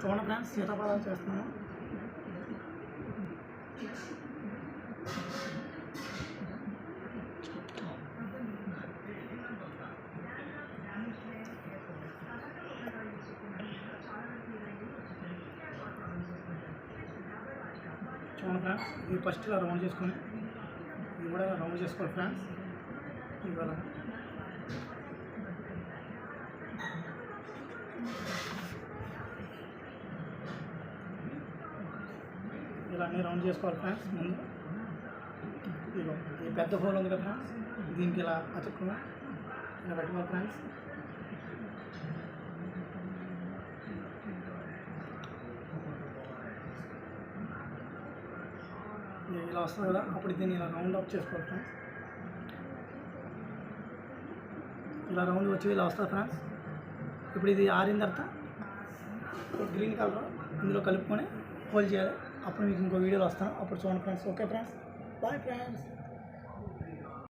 చూడండి ఫ్రెండ్స్, సీతాఫలాలు చేస్తున్నాను. చూడండి ఫ్రెండ్స్, ఇవి ఫస్ట్ ఇలా రౌండ్ చేసుకొని ఇవి కూడా రౌండ్ చేసుకోవాలి ఫ్రెండ్స్. ఇవాళ ఇలా అన్నీ రౌండ్ చేసుకోవాలి ఫ్రెండ్స్. ముందు ఇదిగో ఈ పెద్ద హోల్ ఉంది కదా ఫ్రెండ్స్, దీనికి ఇలా అతుక్కుని ఇలా పెట్టుకోవాలి ఫ్రెండ్స్. ఇలా వస్తుంది కదా, అప్పుడు దీన్ని ఇలా రౌండ్ అప్ చేసుకోవాలి ఫ్రెండ్స్. ఇలా రౌండ్ వచ్చి ఇలా వస్తుంది ఫ్రెండ్స్. ఇప్పుడు ఇది ఆరిన తర్వాత గ్రీన్ కలర్ ఇందులో కలుపుకొని హోల్డ్ చేయాలి. అప్పుడు మీకు ఇంకో వీడియోలో వస్తాను, అప్పుడు చూడండి friends. Okay friends, bye friends.